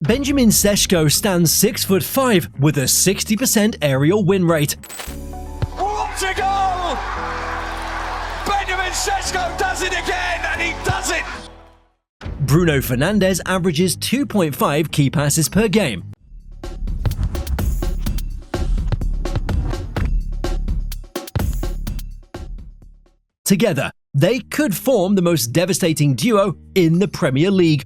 Benjamin Šeško stands 6'5" with a 60% aerial win rate. What a goal! Benjamin Šeško does it again, and he does it! Bruno Fernandes averages 2.5 key passes per game. Together, they could form the most devastating duo in the Premier League.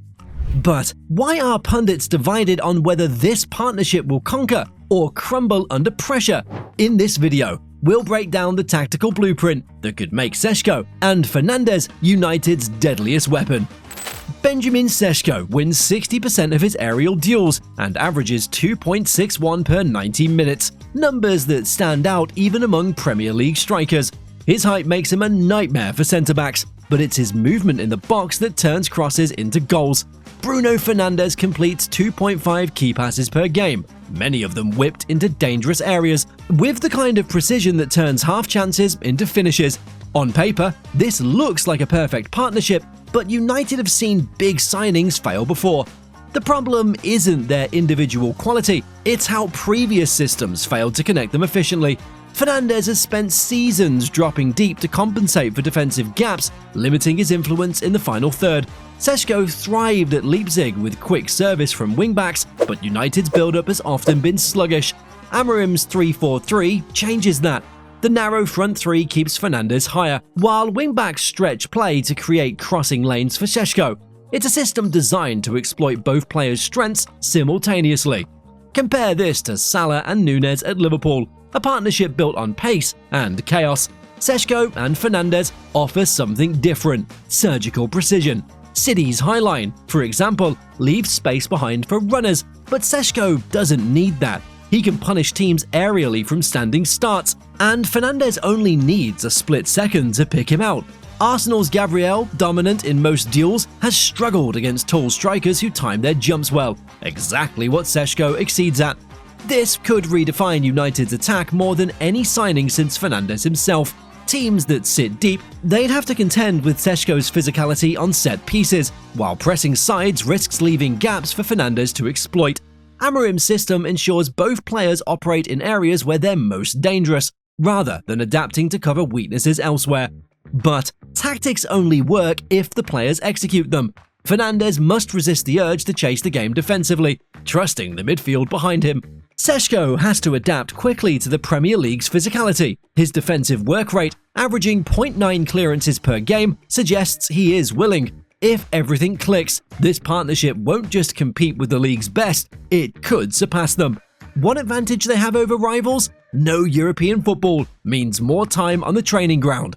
But why are pundits divided on whether this partnership will conquer or crumble under pressure? In this video, we'll break down the tactical blueprint that could make Šeško and Fernandes United's deadliest weapon. Benjamin Šeško wins 60% of his aerial duels and averages 2.61 per 90 minutes, numbers that stand out even among Premier League strikers. His height makes him a nightmare for centre-backs, but it's his movement in the box that turns crosses into goals. Bruno Fernandes completes 2.5 key passes per game, many of them whipped into dangerous areas, with the kind of precision that turns half chances into finishes. On paper, this looks like a perfect partnership, but United have seen big signings fail before. The problem isn't their individual quality, it's how previous systems failed to connect them efficiently. Fernandes has spent seasons dropping deep to compensate for defensive gaps, limiting his influence in the final third. Šeško thrived at Leipzig with quick service from wingbacks, but United's build-up has often been sluggish. Amorim's 3-4-3 changes that. The narrow front three keeps Fernandes higher, while wingbacks stretch play to create crossing lanes for Šeško. It's a system designed to exploit both players' strengths simultaneously. Compare this to Salah and Núñez at Liverpool, a partnership built on pace and chaos. Šeško and Fernandes offer something different: surgical precision. City's high line, for example, leaves space behind for runners, but Šeško doesn't need that. He can punish teams aerially from standing starts, and Fernandes only needs a split second to pick him out. Arsenal's Gabriel, dominant in most duels, has struggled against tall strikers who time their jumps well, exactly what Šeško exceeds at. This could redefine United's attack more than any signing since Fernandes himself. Teams that sit deep, they'd have to contend with Šeško's physicality on set pieces, while pressing sides risks leaving gaps for Fernandes to exploit. Amorim's system ensures both players operate in areas where they're most dangerous, rather than adapting to cover weaknesses elsewhere. But tactics only work if the players execute them. Fernandes must resist the urge to chase the game defensively, trusting the midfield behind him. Šeško has to adapt quickly to the Premier League's physicality. His defensive work rate, averaging 0.9 clearances per game, suggests he is willing. If everything clicks, this partnership won't just compete with the league's best, it could surpass them. One advantage they have over rivals? No European football means more time on the training ground.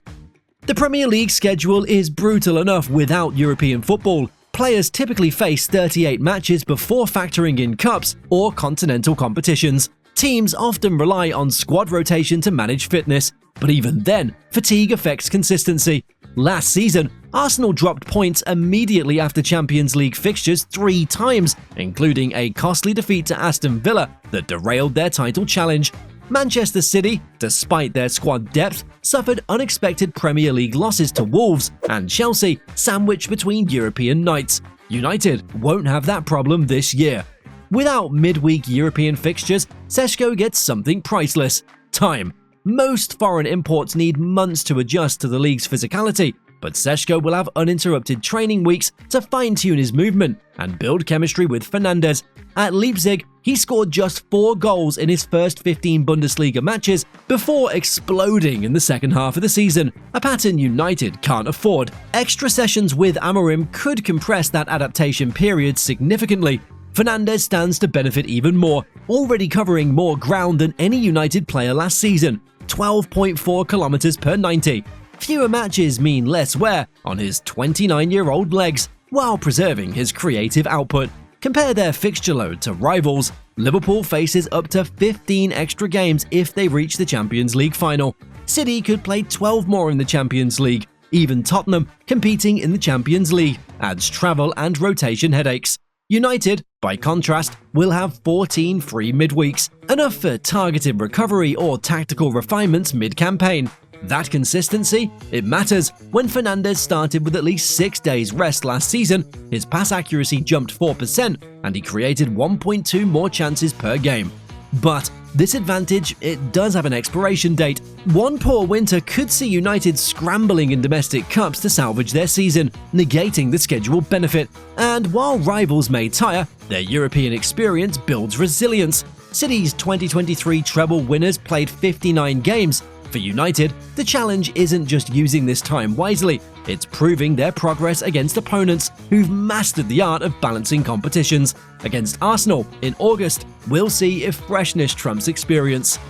The Premier League schedule is brutal enough without European football. Players typically face 38 matches before factoring in cups or continental competitions. Teams often rely on squad rotation to manage fitness, but even then, fatigue affects consistency. Last season, Arsenal dropped points immediately after Champions League fixtures 3 times, including a costly defeat to Aston Villa that derailed their title challenge. Manchester City, despite their squad depth, suffered unexpected Premier League losses to Wolves, and Chelsea sandwiched between European nights. United won't have that problem this year. Without midweek European fixtures, Šeško gets something priceless: time. Most foreign imports need months to adjust to the league's physicality, but Šeško will have uninterrupted training weeks to fine-tune his movement and build chemistry with Fernandes. At Leipzig, he scored just 4 goals in his first 15 Bundesliga matches before exploding in the second half of the season, a pattern United can't afford. Extra sessions with Amorim could compress that adaptation period significantly. Fernandes stands to benefit even more, already covering more ground than any United player last season, 12.4 kilometers per 90. Fewer matches mean less wear on his 29-year-old legs, while preserving his creative output. Compare their fixture load to rivals. Liverpool faces up to 15 extra games if they reach the Champions League final. City could play 12 more in the Champions League. Even Tottenham, competing in the Champions League, adds travel and rotation headaches. United, by contrast, will have 14 free midweeks, enough for targeted recovery or tactical refinements mid-campaign. That consistency? It matters. When Fernandes started with at least 6 days rest last season, his pass accuracy jumped 4% and he created 1.2 more chances per game. But this advantage, it does have an expiration date. One poor winter could see United scrambling in domestic cups to salvage their season, negating the schedule benefit. And while rivals may tire, their European experience builds resilience. City's 2023 treble winners played 59 games. For United, the challenge isn't just using this time wisely, it's proving their progress against opponents who've mastered the art of balancing competitions. Against Arsenal in August, we'll see if freshness trumps experience.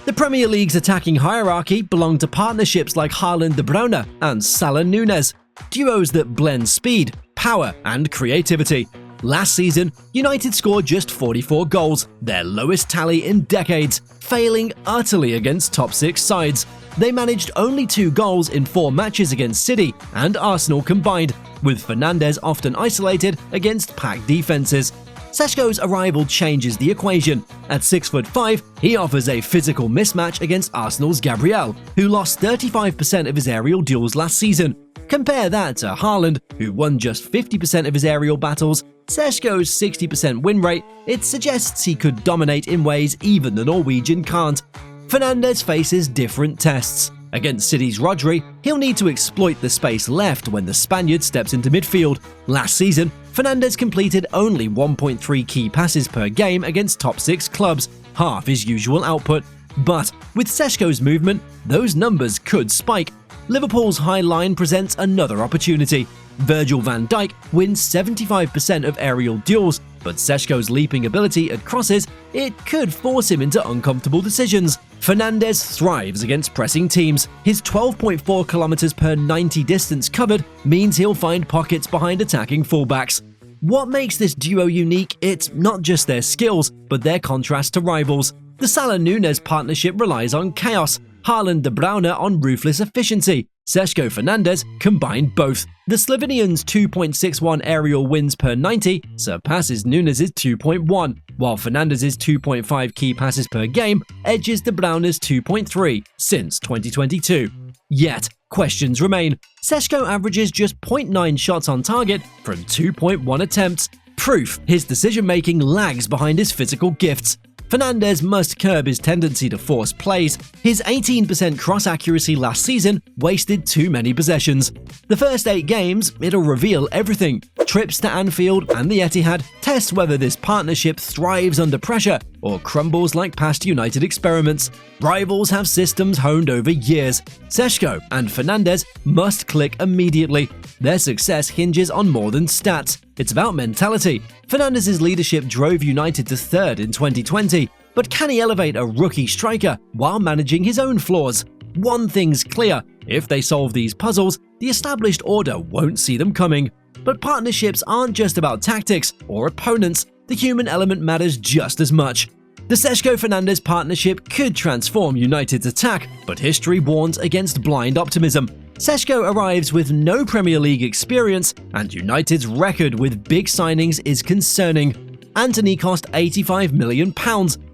The Premier League's attacking hierarchy belonged to partnerships like Haaland-De Bruyne and Salah-Nunez, duos that blend speed, power, and creativity. Last season, United scored just 44 goals, their lowest tally in decades, failing utterly against top 6 sides. They managed only 2 goals in 4 matches against City and Arsenal combined, with Fernandes often isolated against packed defenses. Šeško's arrival changes the equation. At 6'5", he offers a physical mismatch against Arsenal's Gabriel, who lost 35% of his aerial duels last season. Compare that to Haaland, who won just 50% of his aerial battles. Šeško's 60% win rate, it suggests he could dominate in ways even the Norwegian can't. Fernandes faces different tests. Against City's Rodri, he'll need to exploit the space left when the Spaniard steps into midfield. Last season, Fernandes completed only 1.3 key passes per game against top 6 clubs, half his usual output. But with Šeško's movement, those numbers could spike. Liverpool's high line presents another opportunity. Virgil van Dijk wins 75% of aerial duels, but Šeško's leaping ability at crosses, it could force him into uncomfortable decisions. Fernandes thrives against pressing teams. His 12.4 km per 90 distance covered means he'll find pockets behind attacking fullbacks. What makes this duo unique? It's not just their skills, but their contrast to rivals. The Salah-Nunez partnership relies on chaos, Haaland-De Bruyne on ruthless efficiency. Šeško-Fernandes combine both. The Slovenian's 2.61 aerial wins per 90 surpasses Nunez's 2.1, while Fernandes's 2.5 key passes per game edges De Bruyne's 2.3 since 2022. Yet, questions remain. Šeško averages just 0.9 shots on target from 2.1 attempts, proof his decision-making lags behind his physical gifts. Fernandes must curb his tendency to force plays. His 18% cross accuracy last season wasted too many possessions. The first 8 games, it'll reveal everything. Trips to Anfield and the Etihad test whether this partnership thrives under pressure or crumbles like past United experiments. Rivals have systems honed over years. Šeško and Fernandes must click immediately. Their success hinges on more than stats. It's about mentality. Fernandes' leadership drove United to 3rd in 2020, but can he elevate a rookie striker while managing his own flaws? One thing's clear, if they solve these puzzles, the established order won't see them coming. But partnerships aren't just about tactics or opponents, the human element matters just as much. The Šeško-Fernandes partnership could transform United's attack, but history warns against blind optimism. Šeško arrives with no Premier League experience, and United's record with big signings is concerning. Antony cost £85 million,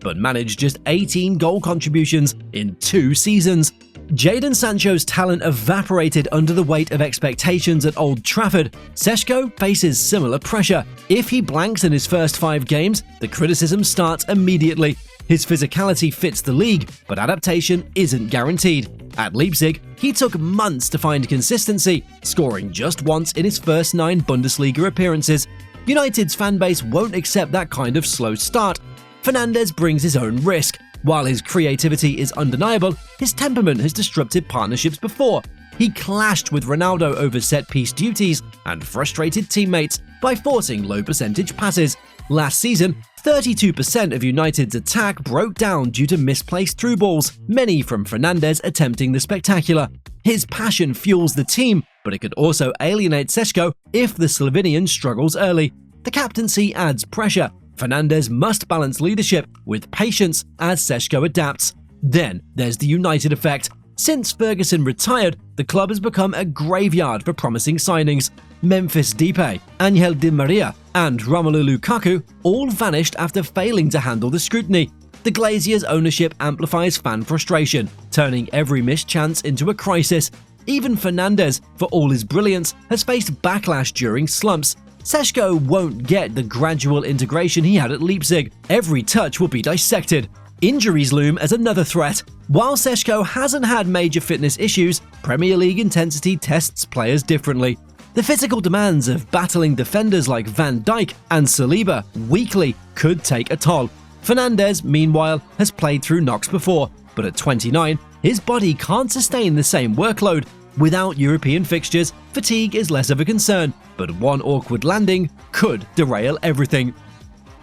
but managed just 18 goal contributions in 2 seasons. Jadon Sancho's talent evaporated under the weight of expectations at Old Trafford. Šeško faces similar pressure. If he blanks in his first 5 games, the criticism starts immediately. His physicality fits the league, but adaptation isn't guaranteed. At Leipzig, he took months to find consistency, scoring just once in his first 9 Bundesliga appearances. United's fanbase won't accept that kind of slow start. Fernandes brings his own risk. While his creativity is undeniable, his temperament has disrupted partnerships before. He clashed with Ronaldo over set-piece duties and frustrated teammates by forcing low-percentage passes. Last season, 32% of United's attack broke down due to misplaced through balls, many from Fernandes attempting the spectacular. His passion fuels the team, but it could also alienate Šeško if the Slovenian struggles early. The captaincy adds pressure. Fernandes must balance leadership with patience as Šeško adapts. Then there's the United effect. Since Ferguson retired, the club has become a graveyard for promising signings. Memphis Depay, Ángel Di María, and Romelu Lukaku all vanished after failing to handle the scrutiny. The Glaziers' ownership amplifies fan frustration, turning every missed chance into a crisis. Even Fernandes, for all his brilliance, has faced backlash during slumps. Šeško won't get the gradual integration he had at Leipzig. Every touch will be dissected. Injuries loom as another threat. While Šeško hasn't had major fitness issues, Premier League intensity tests players differently. The physical demands of battling defenders like Van Dijk and Saliba weekly could take a toll. Fernandes, meanwhile, has played through knocks before, but at 29, his body can't sustain the same workload. Without European fixtures, fatigue is less of a concern, but one awkward landing could derail everything.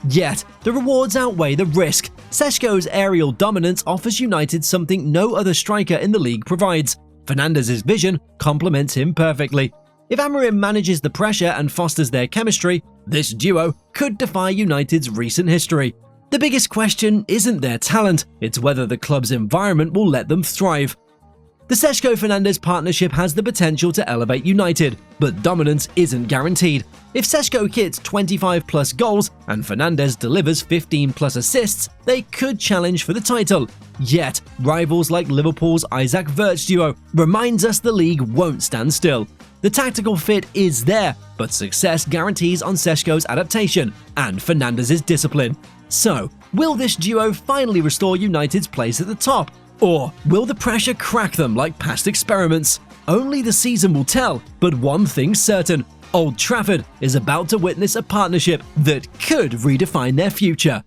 Yet, the rewards outweigh the risk. Šeško's aerial dominance offers United something no other striker in the league provides. Fernandes' vision complements him perfectly. If Amorim manages the pressure and fosters their chemistry, this duo could defy United's recent history. The biggest question isn't their talent, it's whether the club's environment will let them thrive. The Šeško-Fernandes partnership has the potential to elevate United, but dominance isn't guaranteed. If Šeško hits 25-plus goals and Fernandes delivers 15-plus assists, they could challenge for the title. Yet, rivals like Liverpool's Isaac Wirtz duo reminds us the league won't stand still. The tactical fit is there, but success guarantees on Šeško's adaptation and Fernandes' discipline. So, will this duo finally restore United's place at the top? Or will the pressure crack them like past experiments? Only the season will tell, but one thing's certain: Old Trafford is about to witness a partnership that could redefine their future.